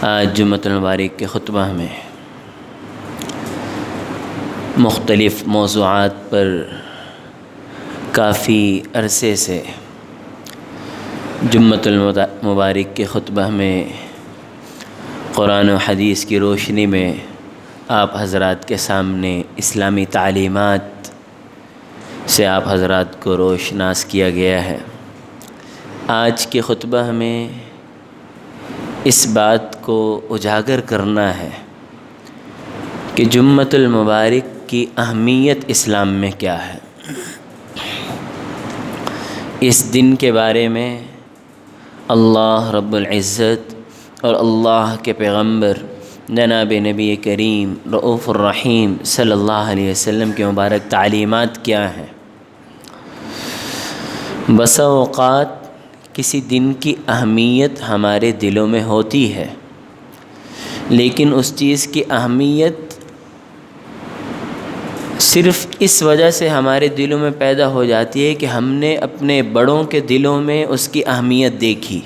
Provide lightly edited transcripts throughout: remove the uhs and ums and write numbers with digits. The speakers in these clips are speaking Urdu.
آج جمعۃ المبارک کے خطبہ میں مختلف موضوعات پر کافی عرصے سے جمعۃ المبارک کے خطبہ میں قرآن و حدیث کی روشنی میں آپ حضرات کے سامنے اسلامی تعلیمات سے آپ حضرات کو روشناس کیا گیا ہے۔ آج کے خطبہ میں اس بات کو اجاگر کرنا ہے کہ جمعۃ المبارک کی اہمیت اسلام میں کیا ہے۔ اس دن کے بارے میں اللہ رب العزت اور اللہ کے پیغمبر جناب نبی کریم رؤوف الرحیم صلی اللہ علیہ وسلم کے مبارک تعلیمات کیا ہیں۔ بسا اوقات کسی دن کی اہمیت ہمارے دلوں میں ہوتی ہے، لیکن اس چیز کی اہمیت صرف اس وجہ سے ہمارے دلوں میں پیدا ہو جاتی ہے کہ ہم نے اپنے بڑوں کے دلوں میں اس کی اہمیت دیکھی۔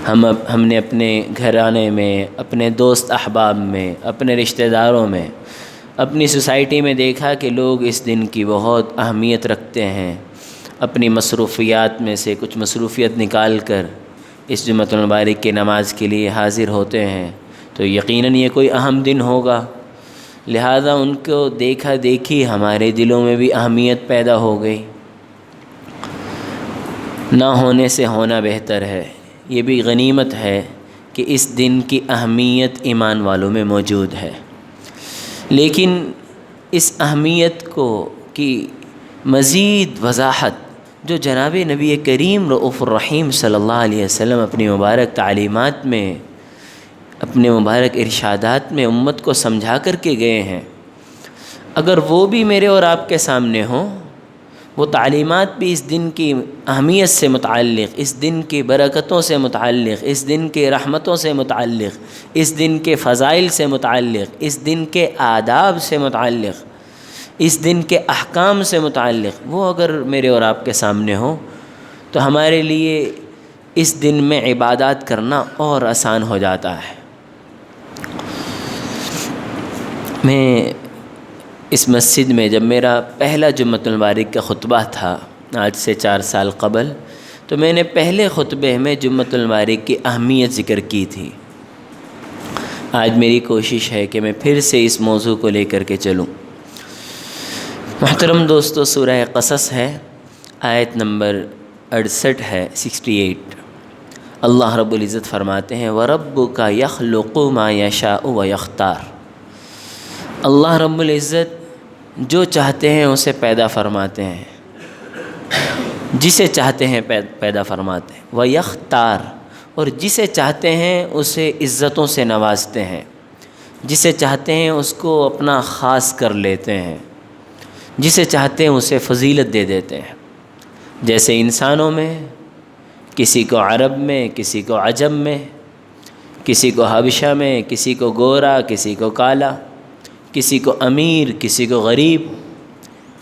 ہم نے اپنے گھرانے میں، اپنے دوست احباب میں، اپنے رشتہ داروں میں، اپنی سوسائٹی میں دیکھا کہ لوگ اس دن کی بہت اہمیت رکھتے ہیں، اپنی مصروفیات میں سے کچھ مصروفیت نکال کر اس جمعۃ المبارک کی نماز کے لیے حاضر ہوتے ہیں، تو یقیناً یہ کوئی اہم دن ہوگا، لہذا ان کو دیکھا دیکھی ہمارے دلوں میں بھی اہمیت پیدا ہو گئی۔ نہ ہونے سے ہونا بہتر ہے، یہ بھی غنیمت ہے کہ اس دن کی اہمیت ایمان والوں میں موجود ہے، لیکن اس اہمیت کی مزید وضاحت جو جناب نبی کریم رؤوف الرحیم صلی اللہ علیہ وسلم اپنی مبارک تعلیمات میں، اپنے مبارک ارشادات میں امت کو سمجھا کر کے گئے ہیں، اگر وہ بھی میرے اور آپ کے سامنے ہوں، وہ تعلیمات بھی اس دن کی اہمیت سے متعلق، اس دن کی برکتوں سے متعلق، اس دن کے رحمتوں سے متعلق، اس دن کے فضائل سے متعلق، اس دن کے آداب سے متعلق، اس دن کے احکام سے متعلق وہ اگر میرے اور آپ کے سامنے ہوں تو ہمارے لیے اس دن میں عبادات کرنا اور آسان ہو جاتا ہے۔ میں اس مسجد میں جب میرا پہلا جمعۃ المبارک کا خطبہ تھا آج سے 4 سال قبل، تو میں نے پہلے خطبے میں جمعۃ المبارک کی اہمیت ذکر کی تھی۔ آج میری کوشش ہے کہ میں پھر سے اس موضوع کو لے کر کے چلوں۔ محترم دوستو، سورہ قصص ہے، آیت نمبر 68 ہے، 68۔ اللہ رب العزت فرماتے ہیں وَرَبُّكَ يَخْلُقُ مَا يَشَاءُ وَيَخْتَارُ۔ اللہ رب العزت جو چاہتے ہیں اسے پیدا فرماتے ہیں، جسے چاہتے ہیں پیدا فرماتے ہیں، وَيَخْتَارُ، اور جسے چاہتے ہیں اسے عزتوں سے نوازتے ہیں، جسے چاہتے ہیں اس کو اپنا خاص کر لیتے ہیں، جسے چاہتے ہیں اسے فضیلت دے دیتے ہیں۔ جیسے انسانوں میں کسی کو عرب میں، کسی کو عجم میں، کسی کو حبشہ میں، کسی کو گورا، کسی کو کالا، کسی کو امیر، کسی کو غریب،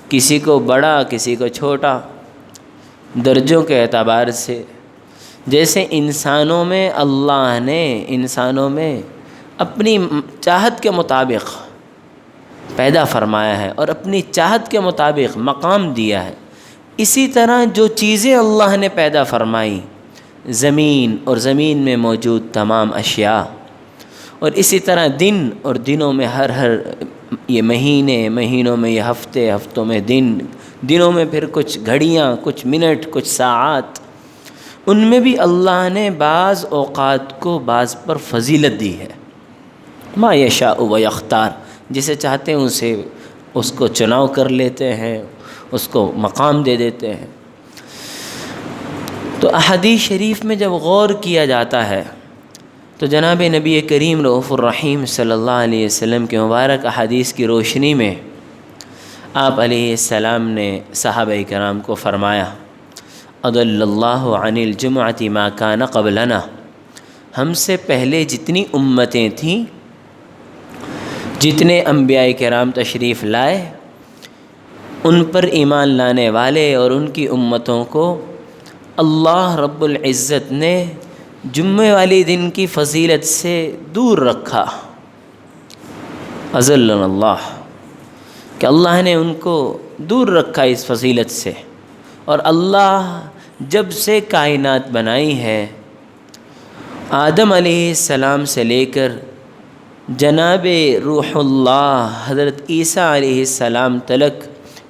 کسی کو بڑا، کسی کو چھوٹا، درجوں کے اعتبار سے، جیسے انسانوں میں اللہ نے انسانوں میں اپنی چاہت کے مطابق پیدا فرمایا ہے اور اپنی چاہت کے مطابق مقام دیا ہے، اسی طرح جو چیزیں اللہ نے پیدا فرمائی، زمین اور زمین میں موجود تمام اشیاء، اور اسی طرح دن اور دنوں میں ہر یہ مہینے، مہینوں میں یہ ہفتے، ہفتوں میں دن، دنوں میں پھر کچھ گھڑیاں، کچھ منٹ، کچھ ساعات، ان میں بھی اللہ نے بعض اوقات کو بعض پر فضیلت دی ہے۔ ما یشاء و یختار، جسے چاہتے ہیں اسے اس کو چناؤ کر لیتے ہیں، اس کو مقام دے دیتے ہیں۔ تو احادیث شریف میں جب غور کیا جاتا ہے تو جناب نبی کریم رؤوف الرحیم صلی اللہ علیہ وسلم کے مبارک احادیث کی روشنی میں آپ علیہ السلام نے صحابہ کرام کو فرمایا اضل اللہ عن الجمعۃ ما کان قبلنا، ہم سے پہلے جتنی امتیں تھیں، جتنے انبیاء کرام تشریف لائے، ان پر ایمان لانے والے اور ان کی امتوں کو اللہ رب العزت نے جمعے والے دن کی فضیلت سے دور رکھا، اذلنا اللہ، کہ اللہ نے ان کو دور رکھا اس فضیلت سے۔ اور اللہ جب سے کائنات بنائی ہے، آدم علیہ السلام سے لے کر جناب روح اللہ حضرت عیسیٰ علیہ السلام تلک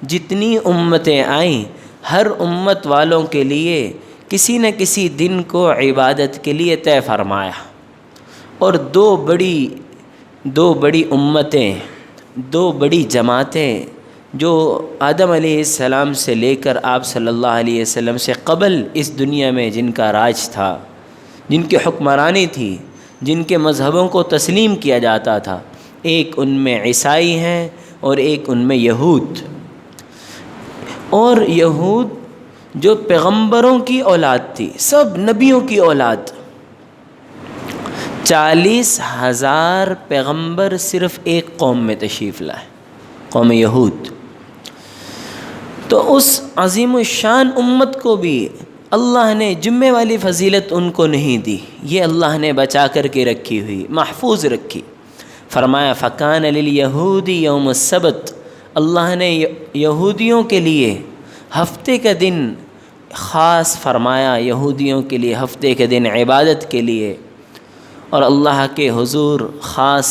جتنی امتیں آئیں، ہر امت والوں کے لیے کسی نہ کسی دن کو عبادت کے لیے طے فرمایا۔ اور دو بڑی امتیں، دو بڑی جماعتیں جو آدم علیہ السلام سے لے کر آپ صلی اللہ علیہ وسلم سے قبل اس دنیا میں جن کا راج تھا، جن کی حکمرانی تھی، جن کے مذہبوں کو تسلیم کیا جاتا تھا، ایک ان میں عیسائی ہیں اور ایک ان میں یہود۔ اور یہود جو پیغمبروں کی اولاد تھی، سب نبیوں کی اولاد، 40,000 پیغمبر صرف ایک قوم میں تشریف لائے، قوم یہود۔ تو اس عظیم الشان امت کو بھی اللہ نے جمعے والی فضیلت ان کو نہیں دی، یہ اللہ نے بچا کر کے رکھی ہوئی، محفوظ رکھی۔ فرمایا فَكَانَ لِلْيَهُودِ يَوْمُ السَّبْتِ، اللہ نے یہودیوں کے لیے ہفتے کا دن خاص فرمایا، یہودیوں کے لیے ہفتے کے دن عبادت کے لیے اور اللہ کے حضور خاص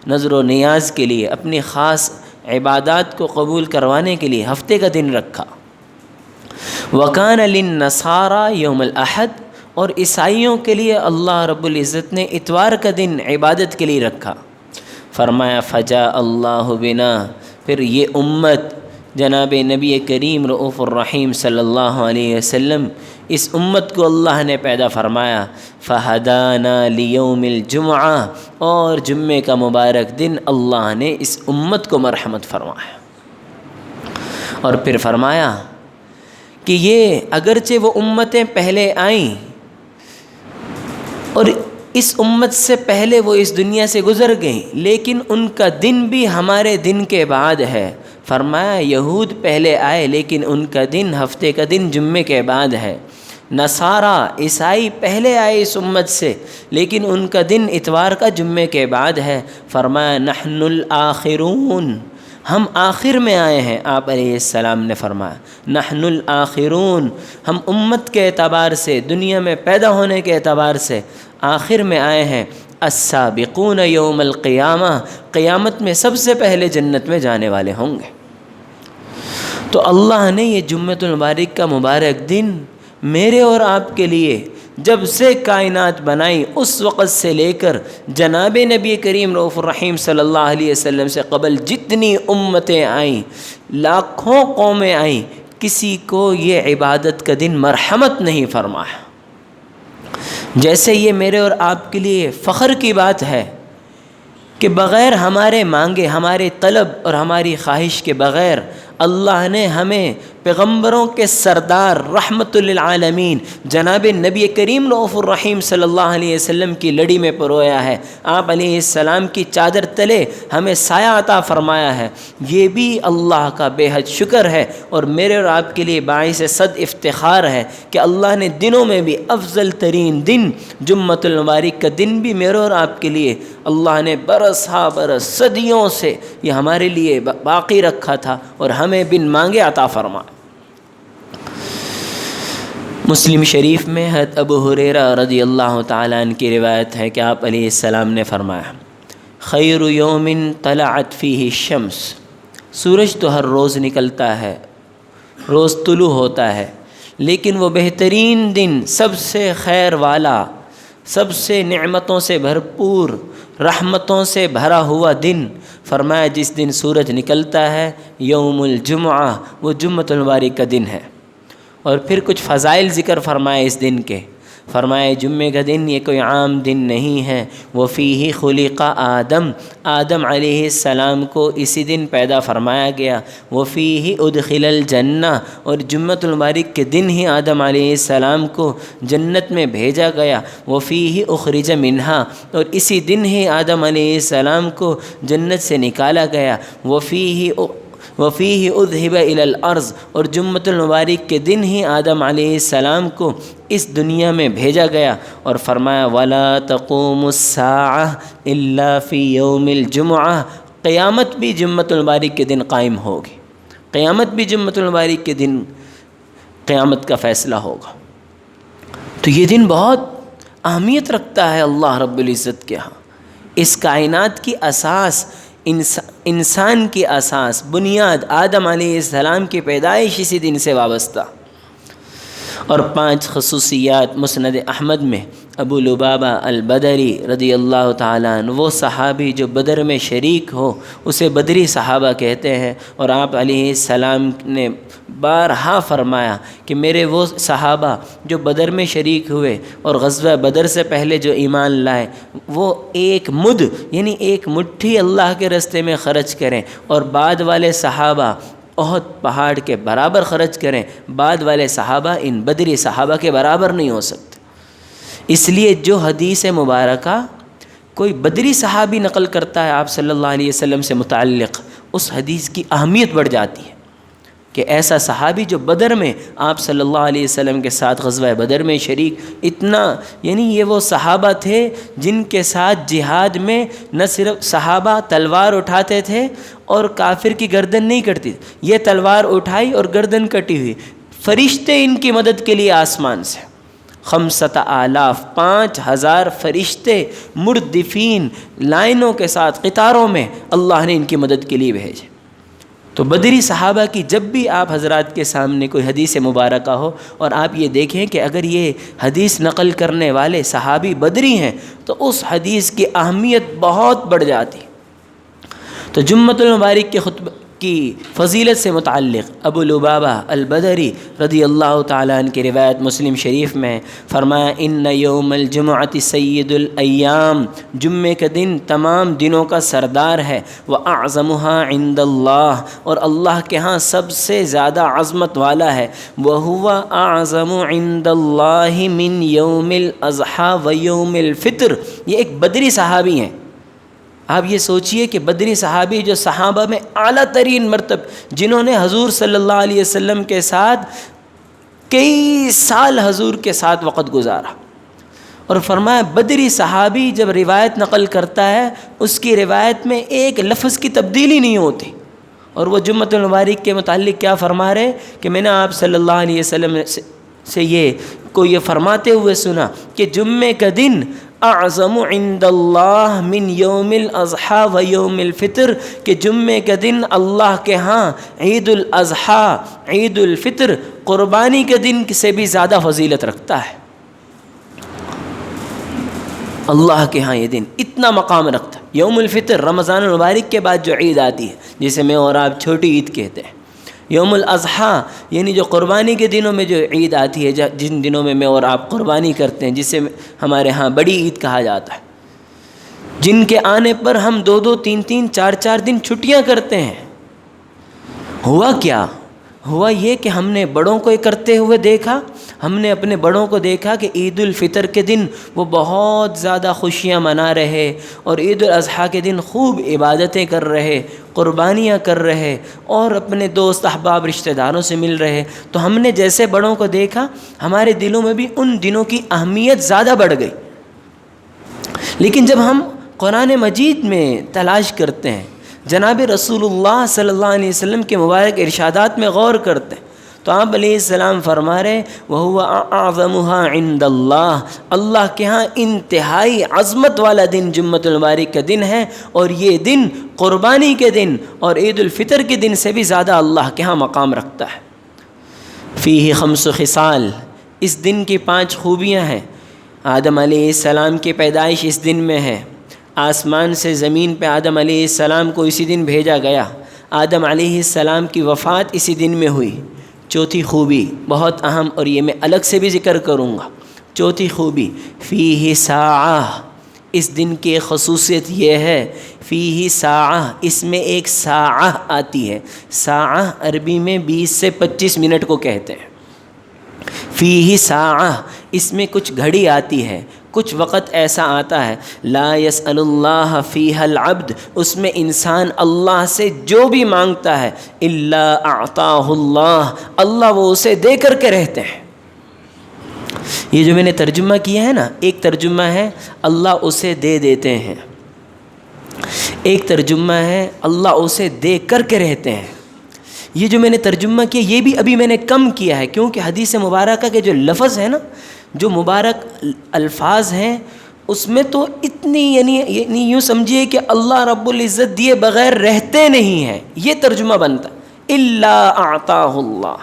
نظر و نیاز کے لیے، اپنی خاص عبادات کو قبول کروانے کے لیے ہفتے کا دن رکھا۔ وَكَانَ لِلنَّصَارَى يَوْمَ الْأَحَدِ، اور عیسائیوں کے لیے اللہ رب العزت نے اتوار کا دن عبادت کے لیے رکھا۔ فرمایا فجاء اللہ بنا، پھر یہ امت جناب نبی کریم رؤوف الرحیم صلی اللہ علیہ وسلم، اس امت کو اللہ نے پیدا فرمایا۔ فہدانا لیوم الجمعہ، اور جمعے کا مبارک دن اللہ نے اس امت کو مرحمت فرمایا۔ اور پھر فرمایا کہ یہ اگرچہ وہ امتیں پہلے آئیں اور اس امت سے پہلے وہ اس دنیا سے گزر گئیں، لیکن ان کا دن بھی ہمارے دن کے بعد ہے۔ فرمایا یہود پہلے آئے لیکن ان کا دن ہفتے کا دن جمعے کے بعد ہے۔ نصارہ عیسائی پہلے آئے اس امت سے لیکن ان کا دن اتوار کا جمعے کے بعد ہے۔ فرمایا نحن الآخرون، ہم آخر میں آئے ہیں۔ آپ علیہ السلام نے فرمایا نحن الآخرون، ہم امت کے اعتبار سے، دنیا میں پیدا ہونے کے اعتبار سے آخر میں آئے ہیں۔ السابقون یوم القیامہ، قیامت میں سب سے پہلے جنت میں جانے والے ہوں گے۔ تو اللہ نے یہ جمعۃ المبارک کا مبارک دن میرے اور آپ کے لیے جب سے کائنات بنائی اس وقت سے لے کر جناب نبی کریم رؤوف الرحیم صلی اللہ علیہ وسلم سے قبل جتنی امتیں آئیں، لاکھوں قومیں آئیں، کسی کو یہ عبادت کا دن مرحمت نہیں فرمایا۔ جیسے یہ میرے اور آپ کے لیے فخر کی بات ہے کہ بغیر ہمارے مانگے، ہمارے طلب اور ہماری خواہش کے بغیر اللہ نے ہمیں پیغمبروں کے سردار رحمت للعالمین جناب نبی کریم رؤوف الرحیم صلی اللہ علیہ وسلم کی لڑی میں پرویا ہے۔ آپ علیہ السلام کی چادر تلے ہمیں سایہ عطا فرمایا ہے، یہ بھی اللہ کا بے حد شکر ہے۔ اور میرے اور آپ کے لیے باعث صد افتخار ہے کہ اللہ نے دنوں میں بھی افضل ترین دن جمعۃ المبارک کا دن بھی میرے اور آپ کے لیے اللہ نے برس ہا برس صدیوں سے یہ ہمارے لیے باقی رکھا تھا اور ہمیں بن مانگے عطا فرمایا۔ مسلم شریف میں حضرت ابو ہریرہ رضی اللہ تعالیٰ عنہ کی روایت ہے کہ آپ علیہ السلام نے فرمایا خیر یوم طلعت فیہ الشمس، سورج تو ہر روز نکلتا ہے، روز طلوع ہوتا ہے، لیکن وہ بہترین دن، سب سے خیر والا، سب سے نعمتوں سے بھرپور، رحمتوں سے بھرا ہوا دن، فرمایا جس دن سورج نکلتا ہے یوم الجمعہ، وہ جمعۃ المبارک کا دن ہے۔ اور پھر کچھ فضائل ذکر فرمائے اس دن کے، فرمائے جمعے کا دن یہ کوئی عام دن نہیں ہے، وفیہ خلق آدم، آدم علیہ السلام کو اسی دن پیدا فرمایا گیا، وفیہ ادخل الجنہ، اور جمعۃ المبارک کے دن ہی آدم علیہ السلام کو جنت میں بھیجا گیا، وفیہ اخرج منہا، اور اسی دن ہی آدم علیہ السلام کو جنت سے نکالا گیا، وفیہ وفیہ اذہب الی الارض، اور جمعۃ المبارک کے دن ہی آدم علیہ السلام کو اس دنیا میں بھیجا گیا، اور فرمایا ولا تقوم الساعہ الا فی یوم الجمعہ، قیامت بھی جمعۃ المبارک کے دن قائم ہوگی، قیامت بھی جمعۃ المبارک کے دن قیامت کا فیصلہ ہوگا۔ تو یہ دن بہت اہمیت رکھتا ہے اللہ رب العزت کے ہاں۔ اس کائنات کی اساس، انسان کی اساس، بنیاد آدم علیہ السلام کی پیدائش اسی دن سے وابستہ۔ اور 5 خصوصیات مسند احمد میں ابو لبابہ البدری رضی اللہ تعالیٰ عنہ، وہ صحابی جو بدر میں شریک ہو اسے بدری صحابہ کہتے ہیں، اور آپ علیہ السلام نے بارہا فرمایا کہ میرے وہ صحابہ جو بدر میں شریک ہوئے اور غزوہ بدر سے پہلے جو ایمان لائے، وہ ایک مد یعنی ایک مٹھی اللہ کے راستے میں خرچ کریں، اور بعد والے صحابہ احد پہاڑ کے برابر خرچ کریں، بعد والے صحابہ ان بدری صحابہ کے برابر نہیں ہو سکتے۔ اس لیے جو حدیث مبارکہ کوئی بدری صحابی نقل کرتا ہے آپ صلی اللہ علیہ وسلم سے متعلق، اس حدیث کی اہمیت بڑھ جاتی ہے کہ ایسا صحابی جو بدر میں آپ صلی اللہ علیہ وسلم کے ساتھ غزوہ بدر میں شریک، اتنا یعنی یہ وہ صحابہ تھے جن کے ساتھ جہاد میں نہ صرف صحابہ تلوار اٹھاتے تھے اور کافر کی گردن نہیں کٹتی، یہ تلوار اٹھائی اور گردن کٹی ہوئی، فرشتے ان کی مدد کے لیے آسمان سے 5,000 5,000 فرشتے مردفین لائنوں کے ساتھ قطاروں میں اللہ نے ان کی مدد کے لیے بھیجے۔ تو بدری صحابہ کی جب بھی آپ حضرات کے سامنے کوئی حدیث مبارکہ ہو اور آپ یہ دیکھیں کہ اگر یہ حدیث نقل کرنے والے صحابی بدری ہیں تو اس حدیث کی اہمیت بہت بڑھ جاتی۔ تو جمعۃ المبارک کے خطبہ کی فضیلت سے متعلق ابو لبابہ البدری رضی اللہ تعالیٰ عنہ کی روایت مسلم شریف میں فرمایا ان یوم الجمعۃ سید الایام، جمعے کا دن تمام دنوں کا سردار ہے، واعظمها عند اللہ، اور اللہ کے ہاں سب سے زیادہ عظمت والا ہے، وہو اعظم عند اللہ من یوم الاضحیٰ ویوم الفطر۔ یہ ایک بدری صحابی ہیں۔ آپ یہ سوچئے کہ بدری صحابی جو صحابہ میں اعلیٰ ترین مرتبہ، جنہوں نے حضور صلی اللہ علیہ وسلم کے ساتھ کئی سال حضور کے ساتھ وقت گزارا، اور فرمایا بدری صحابی جب روایت نقل کرتا ہے اس کی روایت میں ایک لفظ کی تبدیلی نہیں ہوتی۔ اور وہ جمعۃ المبارک کے متعلق کیا فرما رہے کہ میں نے آپ صلی اللہ علیہ وسلم سے یہ فرماتے ہوئے سنا کہ جمعے کا دن اعظم عند اللہ من یوم الاضحیٰ و یوم الفطر، کہ جمعے کا دن اللہ کے ہاں عید الاضحیٰ، عید الفطر، قربانی کے دن سے بھی زیادہ فضیلت رکھتا ہے۔ اللہ کے ہاں یہ دن اتنا مقام رکھتا ہے۔ یوم الفطر رمضان المبارک کے بعد جو عید آتی ہے جسے میں اور آپ چھوٹی عید کہتے ہیں، یوم الاضحیٰ یعنی جو قربانی کے دنوں میں جو عید آتی ہے، جن دنوں میں میں اور آپ قربانی کرتے ہیں، جسے ہمارے ہاں بڑی عید کہا جاتا ہے، جن کے آنے پر ہم 2 3 3 4 دن چھٹیاں کرتے ہیں۔ ہوا کیا؟ ہوا یہ کہ ہم نے بڑوں کو کرتے ہوئے دیکھا، ہم نے اپنے بڑوں کو دیکھا کہ عید الفطر کے دن وہ بہت زیادہ خوشیاں منا رہے، اور عید الاضحیٰ کے دن خوب عبادتیں کر رہے، قربانیاں کر رہے، اور اپنے دوست احباب رشتہ داروں سے مل رہے۔ تو ہم نے جیسے بڑوں کو دیکھا ہمارے دلوں میں بھی ان دنوں کی اہمیت زیادہ بڑھ گئی۔ لیکن جب ہم قرآن مجید میں تلاش کرتے ہیں، جناب رسول اللہ صلی اللہ علیہ وسلم کے مبارک ارشادات میں غور کرتے ہیں، تو آپ علیہ السلام فرما رہے وَهُوَ أَعْظَمُهَا عِنْدَ اللَّهِ، اللہ کے ہاں انتہائی عظمت والا دن جمعۃ المبارک کا دن ہے، اور یہ دن قربانی کے دن اور عید الفطر کے دن سے بھی زیادہ اللہ کے ہاں مقام رکھتا ہے۔ فِيهِ 5 خصال، اس دن کی 5 خوبیاں ہیں۔ آدم علیہ السلام کی پیدائش اس دن میں ہے، آسمان سے زمین پہ آدم علیہ السلام کو اسی دن بھیجا گیا، آدم علیہ السلام کی وفات اسی دن میں ہوئی۔ چوتھی خوبی بہت اہم، اور یہ میں الگ سے بھی ذکر کروں گا۔ چوتھی خوبی فیہ ساعہ، اس دن کی خصوصیت یہ ہے فیہ ساعہ، اس میں ایک ساعہ آتی ہے۔ ساعہ عربی میں 20 سے 25 منٹ کو کہتے ہیں۔ فیہ ساعہ، اس میں کچھ گھڑی آتی ہے، کچھ وقت ایسا آتا ہے لا یسأل اللہ فیہا العبد، اس میں انسان اللہ سے جو بھی مانگتا ہے الا اعطاہ اللہ، اللہ وہ اسے دے کر کے رہتے ہیں۔ یہ جو میں نے ترجمہ کیا ہے نا، ایک ترجمہ ہے اللہ اسے دے دیتے ہیں، ایک ترجمہ ہے اللہ اسے دے کر کے رہتے ہیں۔ یہ جو میں نے ترجمہ کیا یہ بھی ابھی میں نے کم کیا ہے، کیونکہ حدیث مبارکہ کے جو لفظ ہیں نا، جو مبارک الفاظ ہیں، اس میں تو اتنی یعنی یوں سمجھیے کہ اللہ رب العزت دیے بغیر رہتے نہیں ہیں، یہ ترجمہ بنتا الا اعطاہ اللہ۔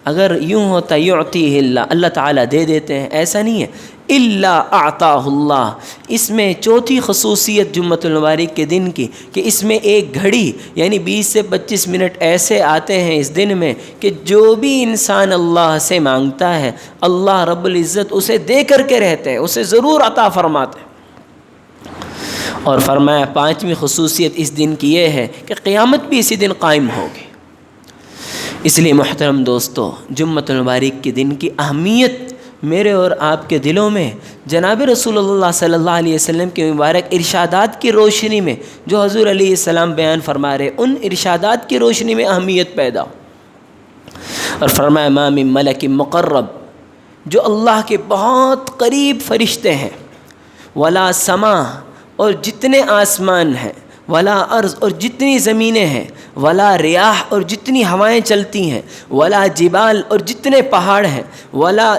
اگر یوں ہوتا یعطیہ اللہ، اللہ تعالیٰ دے دیتے ہیں، ایسا نہیں ہے، الا اعطاہ اللہ۔ اس میں چوتھی خصوصیت جمعۃ المبارک کے دن کی کہ اس میں ایک گھڑی یعنی 20 سے 25 منٹ ایسے آتے ہیں اس دن میں کہ جو بھی انسان اللہ سے مانگتا ہے اللہ رب العزت اسے دے کر کے رہتے ہیں، اسے ضرور عطا فرماتے ہیں۔ اور فرمایا پانچویں خصوصیت اس دن کی یہ ہے کہ قیامت بھی اسی دن قائم ہوگی۔ اس لیے محترم دوستو، جمعۃ المبارک کے دن کی اہمیت میرے اور آپ کے دلوں میں جناب رسول اللہ صلی اللہ علیہ وسلم کے مبارک ارشادات کی روشنی میں جو حضور علیہ السلام بیان فرما رہے، ان ارشادات کی روشنی میں اہمیت پیدا ہو۔ اور فرمایا ما من ملک مقرب، جو اللہ کے بہت قریب فرشتے ہیں، ولا سما، اور جتنے آسمان ہیں، ولا ارض، اور جتنی زمینیں ہیں، ولا ریاح، اور جتنی ہوائیں چلتی ہیں، ولا جبال، اور جتنے پہاڑ ہیں، ولا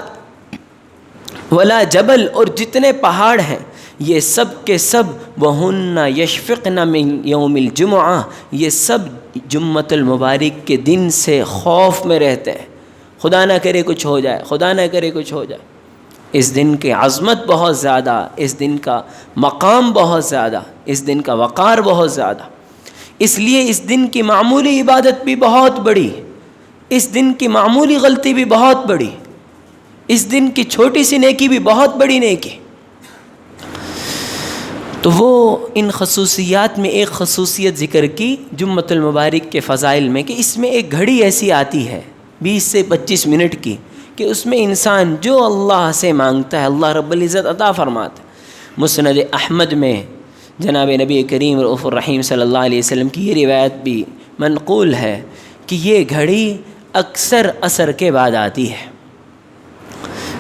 جبل، اور جتنے پہاڑ ہیں، یہ سب کے سب وہن یشفقن من یوم الجمعہ، یہ سب جمعۃ المبارک کے دن سے خوف میں رہتے ہیں، خدا نہ کرے کچھ ہو جائے، خدا نہ کرے کچھ ہو جائے۔ اس دن کی عظمت بہت زیادہ، اس دن کا مقام بہت زیادہ، اس دن کا وقار بہت زیادہ، اس لیے اس دن کی معمولی عبادت بھی بہت بڑی، اس دن کی معمولی غلطی بھی بہت بڑی، اس دن کی چھوٹی سی نیکی بھی بہت بڑی نیکی۔ تو وہ ان خصوصیات میں ایک خصوصیت ذکر کی جمعۃ المبارک کے فضائل میں کہ اس میں ایک گھڑی ایسی آتی ہے 20 سے 25 منٹ کی کہ اس میں انسان جو اللہ سے مانگتا ہے اللہ رب العزت عطا فرماتا ہے۔ مسند احمد میں جناب نبی کریم رؤوف الرحیم صلی اللہ علیہ وسلم کی یہ روایت بھی منقول ہے کہ یہ گھڑی اکثر عصر کے بعد آتی ہے،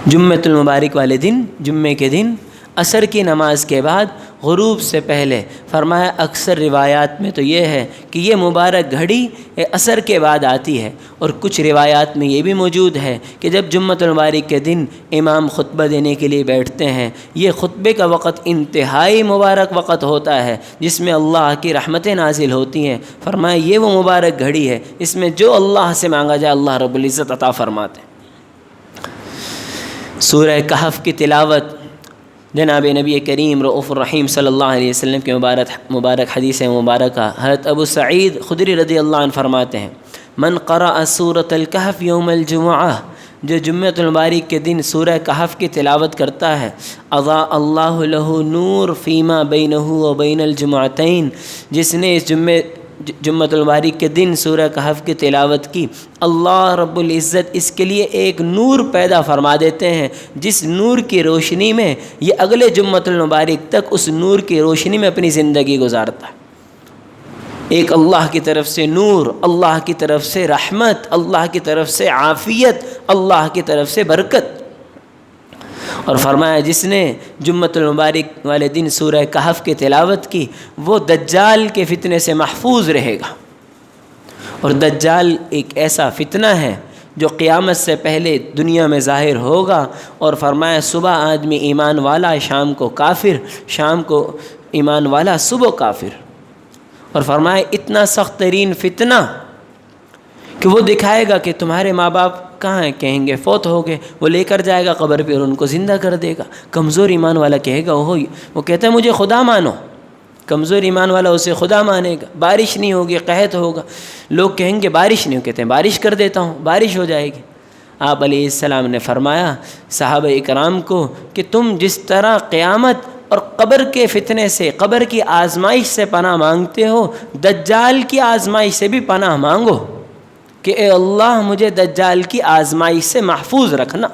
جمعۃ المبارک والے دن، جمعے کے دن عصر کی نماز کے بعد غروب سے پہلے۔ فرمایا اکثر روایات میں تو یہ ہے کہ یہ مبارک گھڑی عصر کے بعد آتی ہے، اور کچھ روایات میں یہ بھی موجود ہے کہ جب جمعۃ المبارک کے دن امام خطبہ دینے کے لیے بیٹھتے ہیں، یہ خطبے کا وقت انتہائی مبارک وقت ہوتا ہے جس میں اللہ کی رحمتیں نازل ہوتی ہیں۔ فرمایا یہ وہ مبارک گھڑی ہے اس میں جو اللہ سے مانگا جائے اللہ رب العزت عطا فرماتے ہیں۔ سورہ کہف کی تلاوت جناب نبی کریم رؤوف الرحیم صلی اللہ علیہ وسلم کے مبارک حدیث مبارکہ حضرت ابو سعید خدری رضی اللہ عنہ فرماتے ہیں من قرأ سورۃ الکہف یوم الجمعہ، جو جمعۃ المبارک کے دن سورہ کہف کی تلاوت کرتا ہے، اضاء اللہ لہ نور فیما بینہ و بین الجمعتین، جس نے اس جمعۃ المبارک کے دن سورہ کہف کی تلاوت کی، اللہ رب العزت اس کے لیے ایک نور پیدا فرما دیتے ہیں جس نور کی روشنی میں یہ اگلے جمعۃ المبارک تک اس نور کی روشنی میں اپنی زندگی گزارتا ہے۔ ایک اللہ کی طرف سے نور، اللہ کی طرف سے رحمت، اللہ کی طرف سے عافیت، اللہ کی طرف سے برکت۔ اور فرمایا جس نے جمعۃ المبارک والے دن سورہ کہف کی تلاوت کی وہ دجال کے فتنے سے محفوظ رہے گا۔ اور دجال ایک ایسا فتنہ ہے جو قیامت سے پہلے دنیا میں ظاہر ہوگا، اور فرمایا صبح آدمی ایمان والا، شام کو کافر، شام کو ایمان والا، صبح کافر۔ اور فرمایا اتنا سخت ترین فتنہ کہ وہ دکھائے گا کہ تمہارے ماں باپ کہاں ہیں، کہیں گے فوت ہو گئے، وہ لے کر جائے گا قبر پہ اور ان کو زندہ کر دے گا۔ کمزور ایمان والا کہے گا وہ کہتا ہے مجھے خدا مانو، کمزور ایمان والا اسے خدا مانے گا۔ بارش نہیں ہوگی، قحط ہوگا، لوگ کہیں گے بارش نہیں ہو، کہتے ہیں بارش کر دیتا ہوں، بارش ہو جائے گی۔ آپ علیہ السلام نے فرمایا صحابہ اکرام کو کہ تم جس طرح قیامت اور قبر کے فتنے سے، قبر کی آزمائش سے پناہ مانگتے ہو، دجال کی آزمائش سے بھی پناہ مانگو کہ اے اللہ مجھے دجال کی آزمائش سے محفوظ رکھنا۔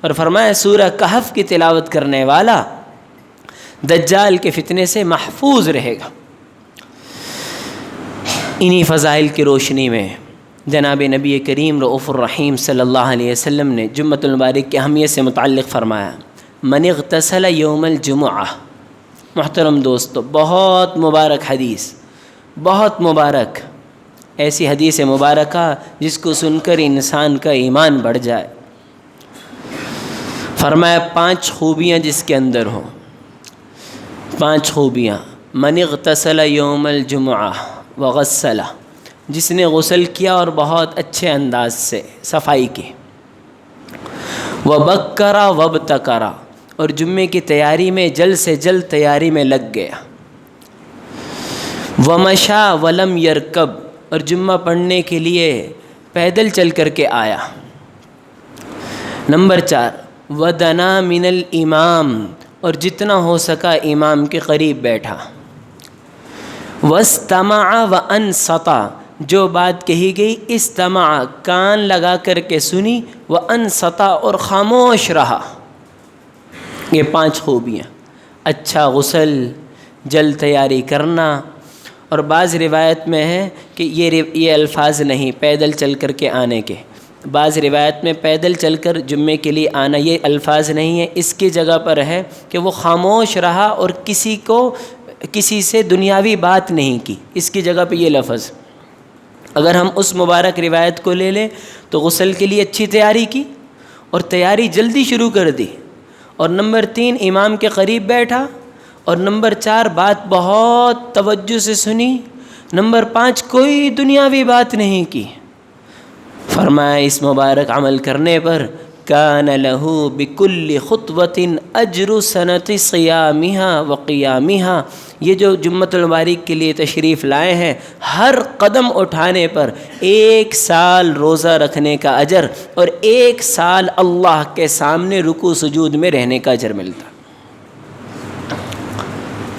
اور فرمایا سورہ کہف کی تلاوت کرنے والا دجال کے فتنے سے محفوظ رہے گا۔ انہی فضائل کی روشنی میں جناب نبی کریم رؤوف الرحیم صلی اللہ علیہ وسلم نے جمعۃ المبارک کی اہمیت سے متعلق فرمایا من اغتسل یوم الجمعہ۔ محترم دوستو، بہت مبارک حدیث، بہت مبارک، ایسی حدیث مبارکہ جس کو سن کر انسان کا ایمان بڑھ جائے۔ فرمایا 5 خوبیاں جس کے اندر ہوں، 5 خوبیاں۔ من اغتسل یوم الجمعہ وغسل، جس نے غسل کیا اور بہت اچھے انداز سے صفائی کی، وبکر وابتکر، اور جمعے کی تیاری میں جلد سے جلد تیاری میں لگ گیا، ومشا ولم یرکب، اور جمعہ پڑھنے کے لیے پیدل چل کر کے آیا۔ نمبر 4 ودنا من الامام، اور جتنا ہو سکا امام کے قریب بیٹھا، واستمع وانصت، جو بات کہی گئی استمع کان لگا کر کے سنی، وانصت اور خاموش رہا۔ یہ 5 خوبیاں، اچھا غسل، جلد تیاری کرنا، اور بعض روایت میں ہے کہ یہ الفاظ نہیں پیدل چل کر کے آنے کے، بعض روایت میں پیدل چل کر جمعے کے لیے آنا یہ الفاظ نہیں ہے، اس کی جگہ پر ہے کہ وہ خاموش رہا اور کسی سے دنیاوی بات نہیں کی، اس کی جگہ پہ یہ لفظ۔ اگر ہم اس مبارک روایت کو لے لیں تو غسل کے لیے اچھی تیاری کی اور تیاری جلدی شروع کر دی، اور نمبر 3 امام کے قریب بیٹھا، اور نمبر 4 بات بہت توجہ سے سنی، نمبر 5 کوئی دنیاوی بات نہیں کی۔ فرمایا اس مبارک عمل کرنے پر کان لہ بکل خطوۃ اجر سنۃ صیامها وقیامها، یہ جو جمعۃ المبارک کے لیے تشریف لائے ہیں ہر قدم اٹھانے پر 1 سال روزہ رکھنے کا اجر اور 1 سال اللہ کے سامنے رکوع سجود میں رہنے کا اجر ملتا۔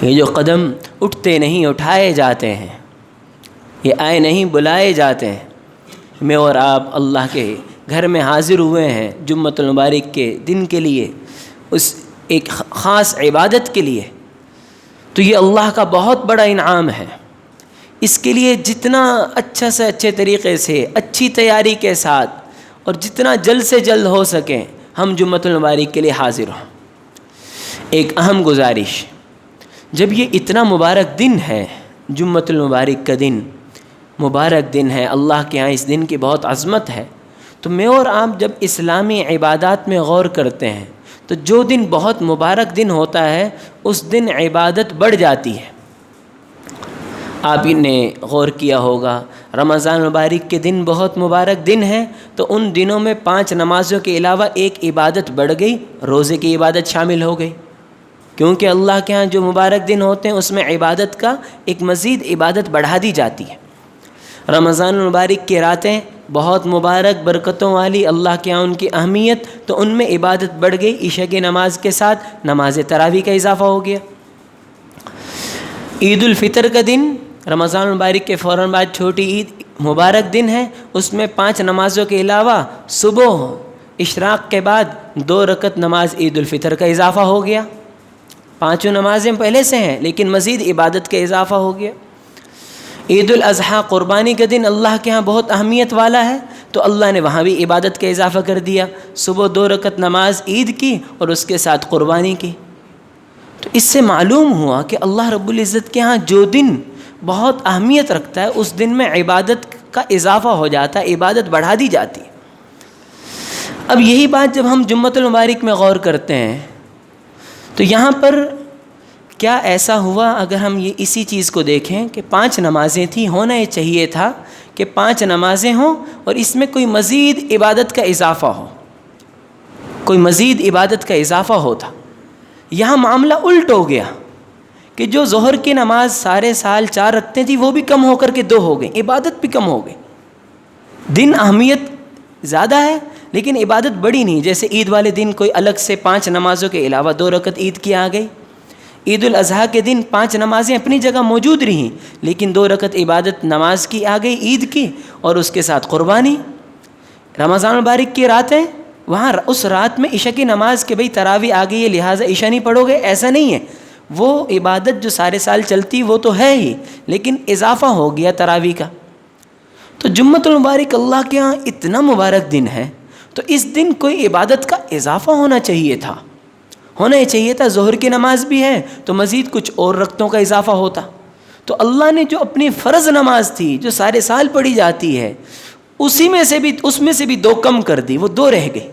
یہ جو قدم اٹھتے نہیں اٹھائے جاتے ہیں، یہ آئے نہیں بلائے جاتے ہیں، میں اور آپ اللہ کے گھر میں حاضر ہوئے ہیں جمعۃ المبارک کے دن کے لیے، اس ایک خاص عبادت کے لیے، تو یہ اللہ کا بہت بڑا انعام ہے۔ اس کے لیے جتنا اچھا سے اچھے طریقے سے اچھی تیاری کے ساتھ اور جتنا جلد سے جلد ہو سکیں ہم جمعۃ المبارک کے لیے حاضر ہوں۔ ایک اہم گزارش، جب یہ اتنا مبارک دن ہے، جمعۃ المبارک کا دن مبارک دن ہے، اللہ کے ہاں اس دن کی بہت عظمت ہے، تو میں اور آپ جب اسلامی عبادات میں غور کرتے ہیں تو جو دن بہت مبارک دن ہوتا ہے اس دن عبادت بڑھ جاتی ہے۔ آپ نے غور کیا ہوگا رمضان مبارک کے دن بہت مبارک دن ہے، تو ان دنوں میں 5 نمازوں کے علاوہ ایک عبادت بڑھ گئی، روزے کی عبادت شامل ہو گئی، کیونکہ اللہ کے ہاں جو مبارک دن ہوتے ہیں اس میں عبادت کا ایک مزید عبادت بڑھا دی جاتی ہے۔ رمضان المبارک کی راتیں بہت مبارک برکتوں والی، اللہ کے ہاں ان کی اہمیت، تو ان میں عبادت بڑھ گئی، عشاء کی نماز کے ساتھ نماز تراویح کا اضافہ ہو گیا۔ عید الفطر کا دن رمضان المبارک کے فوراً بعد چھوٹی عید مبارک دن ہے، اس میں 5 نمازوں کے علاوہ صبح اشراق کے بعد 2 رکعت نماز عید الفطر کا اضافہ ہو گیا۔ 5 نمازیں پہلے سے ہیں لیکن مزید عبادت کا اضافہ ہو گیا۔ عید الاضحیٰ قربانی کا دن اللہ کے ہاں بہت اہمیت والا ہے، تو اللہ نے وہاں بھی عبادت کا اضافہ کر دیا، صبح 2 رکعت نماز عید کی اور اس کے ساتھ قربانی کی۔ تو اس سے معلوم ہوا کہ اللہ رب العزت کے ہاں جو دن بہت اہمیت رکھتا ہے اس دن میں عبادت کا اضافہ ہو جاتا ہے، عبادت بڑھا دی جاتی ہے۔ اب یہی بات جب ہم جمعۃ المبارک میں غور کرتے ہیں تو یہاں پر کیا ایسا ہوا، اگر ہم یہ اسی چیز کو دیکھیں کہ 5 نمازیں تھیں، ہونا یہ چاہیے تھا کہ 5 نمازیں ہوں اور اس میں کوئی مزید عبادت کا اضافہ ہو، کوئی مزید عبادت کا اضافہ ہوتا۔ یہاں معاملہ الٹ ہو گیا کہ جو ظہر کی نماز سارے سال 4 رکھتے تھیں وہ بھی کم ہو کر کے 2 ہو گئی، عبادت بھی کم ہو گئی۔ دن اہمیت زیادہ ہے لیکن عبادت بڑی نہیں، جیسے عید والے دن کوئی الگ سے 5 نمازوں کے علاوہ 2 رکعت عید کی آ گئی، عید الاضحیٰ کے دن 5 نمازیں اپنی جگہ موجود رہیں لیکن 2 رکعت عبادت نماز کی آ گئی عید کی اور اس کے ساتھ قربانی۔ رمضان مبارک کی راتیں وہاں اس رات میں عشاء کی نماز کہ بھئی تراویح آ گئی ہے لہٰذا عشاء نہیں پڑھو گے، ایسا نہیں ہے. وہ عبادت جو سارے سال چلتی وہ تو ہے ہی، لیکن اضافہ ہو گیا تراویح کا. تو جمعۃ المبارک اللہ کے ہاں اتنا مبارک دن ہے، تو اس دن کوئی عبادت کا اضافہ ہونا چاہیے تھا. ہونا ہی چاہیے تھا. ظہر کی نماز بھی ہے تو مزید کچھ اور رکعتوں کا اضافہ ہوتا. تو اللہ نے جو اپنی فرض نماز تھی جو سارے سال پڑھی جاتی ہے اس میں سے بھی 2 کم کر دی، وہ 2 رہ گئی.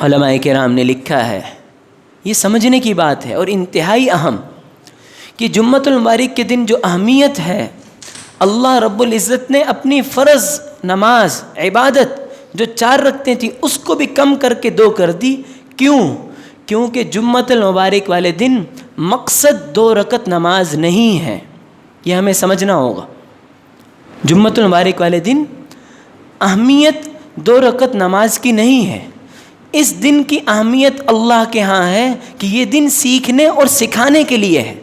علماء کرام نے لکھا ہے، یہ سمجھنے کی بات ہے اور انتہائی اہم، کہ جمعۃ المبارک کے دن جو اہمیت ہے، اللہ رب العزت نے اپنی فرض نماز عبادت جو 4 رکعتیں تھیں اس کو بھی کم کر کے 2 کر دی. کیوں؟ کیونکہ جمعۃ المبارک والے دن مقصد 2 رکعت نماز نہیں ہے، یہ ہمیں سمجھنا ہوگا. جمعۃ المبارک والے دن اہمیت 2 رکعت نماز کی نہیں ہے. اس دن کی اہمیت اللہ کے ہاں ہے کہ یہ دن سیکھنے اور سکھانے کے لیے ہے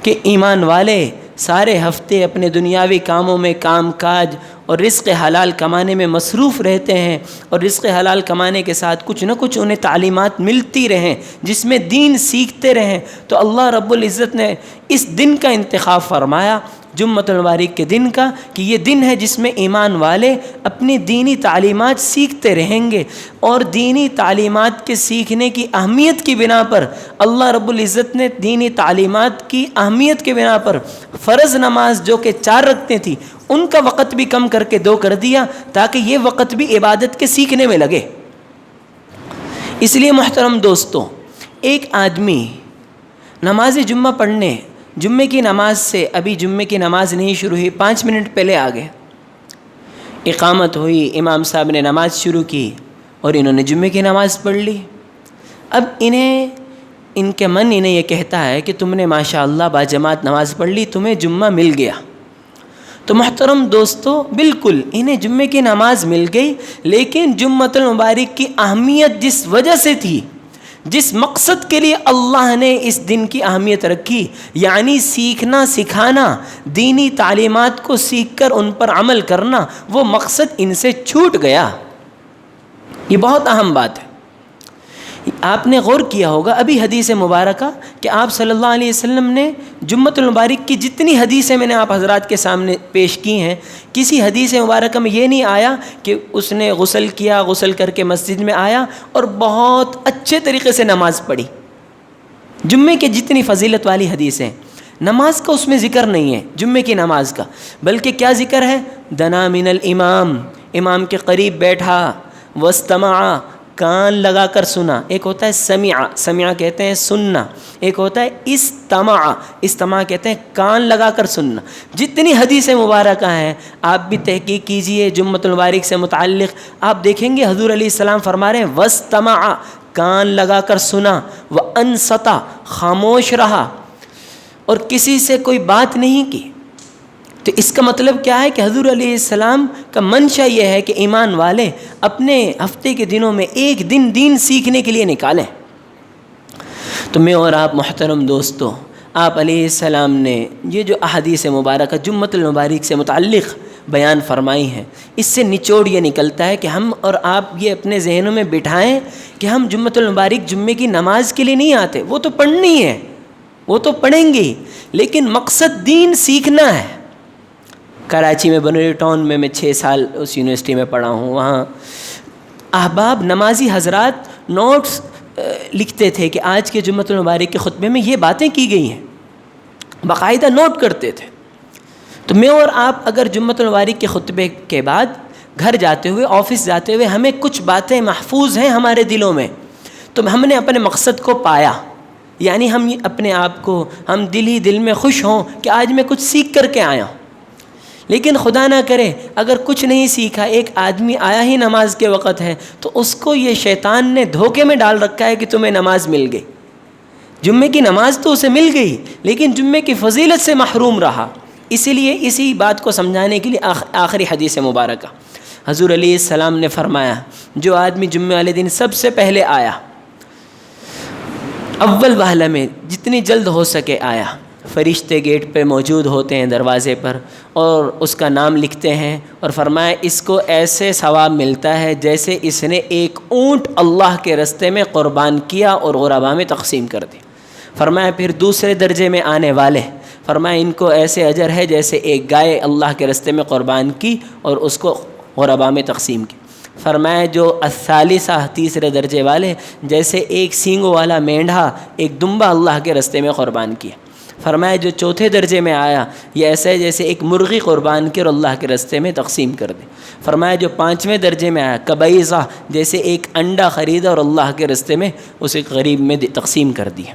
کہ ایمان والے سارے ہفتے اپنے دنیاوی کاموں میں کام کاج اور رزق حلال کمانے میں مصروف رہتے ہیں، اور رزق حلال کمانے کے ساتھ کچھ نہ کچھ انہیں تعلیمات ملتی رہیں جس میں دین سیکھتے رہیں. تو اللہ رب العزت نے اس دن کا انتخاب فرمایا جمعۃ المبارک کے دن کا، کہ یہ دن ہے جس میں ایمان والے اپنی دینی تعلیمات سیکھتے رہیں گے. اور دینی تعلیمات کے سیکھنے کی اہمیت کی بنا پر اللہ رب العزت نے دینی تعلیمات کی اہمیت کے بنا پر فرض نماز جو کہ 4 رکعتیں تھیں ان کا وقت بھی کم کر کے 2 کر دیا، تاکہ یہ وقت بھی عبادت کے سیکھنے میں لگے. اس لیے محترم دوستو، ایک آدمی نماز جمعہ پڑھنے، جمعے کی نماز سے ابھی جمعے کی نماز نہیں شروع ہوئی 5 منٹ پہلے آ گئے، اقامت ہوئی، امام صاحب نے نماز شروع کی اور انہوں نے جمعے کی نماز پڑھ لی. اب ان کے من انہیں یہ کہتا ہے کہ تم نے ماشاءاللہ باجماعت نماز پڑھ لی، تمہیں جمعہ مل گیا. تو محترم دوستو، بالکل انہیں جمعے کی نماز مل گئی، لیکن جمعۃ المبارک کی اہمیت جس وجہ سے تھی، جس مقصد کے لیے اللہ نے اس دن کی اہمیت رکھی، یعنی سیکھنا سکھانا، دینی تعلیمات کو سیکھ کر ان پر عمل کرنا، وہ مقصد ان سے چھوٹ گیا. یہ بہت اہم بات ہے. آپ نے غور کیا ہوگا ابھی حدیث مبارکہ کہ آپ صلی اللہ علیہ وسلم نے جمعۃ المبارک کی جتنی حدیثیں میں نے آپ حضرات کے سامنے پیش کی ہیں، کسی حدیث مبارکہ میں یہ نہیں آیا کہ اس نے غسل کیا، غسل کر کے مسجد میں آیا اور بہت اچھے طریقے سے نماز پڑھی. جمعے کی جتنی فضیلت والی حدیثیں، نماز کا اس میں ذکر نہیں ہے جمعے کی نماز کا، بلکہ کیا ذکر ہے؟ دنا من الامام، امام کے قریب بیٹھا، واستمع، کان لگا کر سنا. ایک ہوتا ہے سمع کہتے ہیں سننا، ایک ہوتا ہے استماع کہتے ہیں کان لگا کر سننا. جتنی حدیث مبارکہ ہیں آپ بھی تحقیق کیجئے جمعۃ المبارک سے متعلق، آپ دیکھیں گے حضور علیہ السلام فرما رہے ہیں واستمع، کان لگا کر سنا، وانصت، خاموش رہا اور کسی سے کوئی بات نہیں کی. تو اس کا مطلب کیا ہے کہ حضور علیہ السلام کا منشا یہ ہے کہ ایمان والے اپنے ہفتے کے دنوں میں ایک دن دین سیکھنے کے لیے نکالیں. تو میں اور آپ محترم دوستو، آپ علیہ السلام نے یہ جو احادیث مبارکہ جمعۃ المبارک سے متعلق بیان فرمائی ہیں، اس سے نچوڑ یہ نکلتا ہے کہ ہم اور آپ یہ اپنے ذہنوں میں بٹھائیں کہ ہم جمعۃ المبارک جمعے کی نماز کے لیے نہیں آتے، وہ تو پڑھنی ہے، وہ تو پڑھیں گے، لیکن مقصد دین سیکھنا ہے. کراچی میں بنوری ٹاؤن میں 6 سال اس یونیورسٹی میں پڑھا ہوں. وہاں احباب نمازی حضرات نوٹس لکھتے تھے کہ آج کے جمعۃ المبارک کے خطبے میں یہ باتیں کی گئی ہیں، باقاعدہ نوٹ کرتے تھے. تو میں اور آپ اگر جمعۃ المبارک کے خطبے کے بعد گھر جاتے ہوئے، آفس جاتے ہوئے ہمیں کچھ باتیں محفوظ ہیں ہمارے دلوں میں، تو ہم نے اپنے مقصد کو پایا، یعنی ہم اپنے آپ کو، ہم دل ہی دل میں خوش ہوں کہ آج میں کچھ سیکھ کر کے آیا ہوں. لیکن خدا نہ کرے اگر کچھ نہیں سیکھا، ایک آدمی آیا ہی نماز کے وقت ہے تو اس کو یہ شیطان نے دھوکے میں ڈال رکھا ہے کہ تمہیں نماز مل گئی. جمعے کی نماز تو اسے مل گئی لیکن جمعے کی فضیلت سے محروم رہا. اسی لیے اسی بات کو سمجھانے کے لیے آخری حدیث مبارکہ حضور علیہ السلام نے فرمایا، جو آدمی جمعے والے دن سب سے پہلے آیا، اول وہلہ میں جتنی جلد ہو سکے آیا، فرشتے گیٹ پہ موجود ہوتے ہیں دروازے پر اور اس کا نام لکھتے ہیں، اور فرمایا اس کو ایسے ثواب ملتا ہے جیسے اس نے ایک اونٹ اللہ کے رستے میں قربان کیا اور غرباء میں تقسیم کر دی۔ فرمایا پھر دوسرے درجے میں آنے والے، فرمایا ان کو ایسے اجر ہے جیسے ایک گائے اللہ کے رستے میں قربان کی اور اس کو غرباء میں تقسیم کی۔ فرمایا جو الثالثہ تیسرے درجے والے، جیسے ایک سینگوں والا مینڈھا ایک دمبا اللہ کے رستے میں قربان کیا۔ فرمایا جو چوتھے درجے میں آیا یہ ایسا ہے جیسے ایک مرغی قربان کی اور اللہ کے رستے میں تقسیم کر دی۔ فرمایا جو پانچویں درجے میں آیا کبیضہ، جیسے ایک انڈا خریدا اور اللہ کے رستے میں اسے غریب میں تقسیم کر دیا۔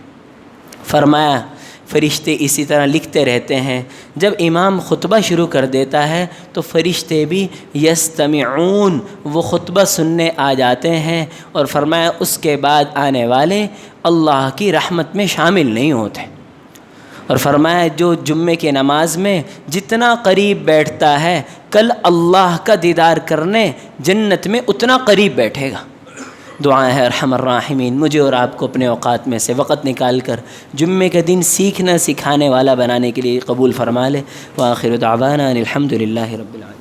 فرمایا فرشتے اسی طرح لکھتے رہتے ہیں، جب امام خطبہ شروع کر دیتا ہے تو فرشتے بھی یستمعون، وہ خطبہ سننے آ جاتے ہیں، اور فرمایا اس کے بعد آنے والے اللہ کی رحمت میں شامل نہیں ہوتے۔ اور فرمایا جو جمعے کی نماز میں جتنا قریب بیٹھتا ہے کل اللہ کا دیدار کرنے جنت میں اتنا قریب بیٹھے گا۔ دعا ہے ارحم الراحمین مجھے اور آپ کو اپنے اوقات میں سے وقت نکال کر جمعے کے دن سیکھنا سکھانے والا بنانے کے لیے قبول فرما لے۔ وآخر دعوانا ان الحمد للہ رب العالمین۔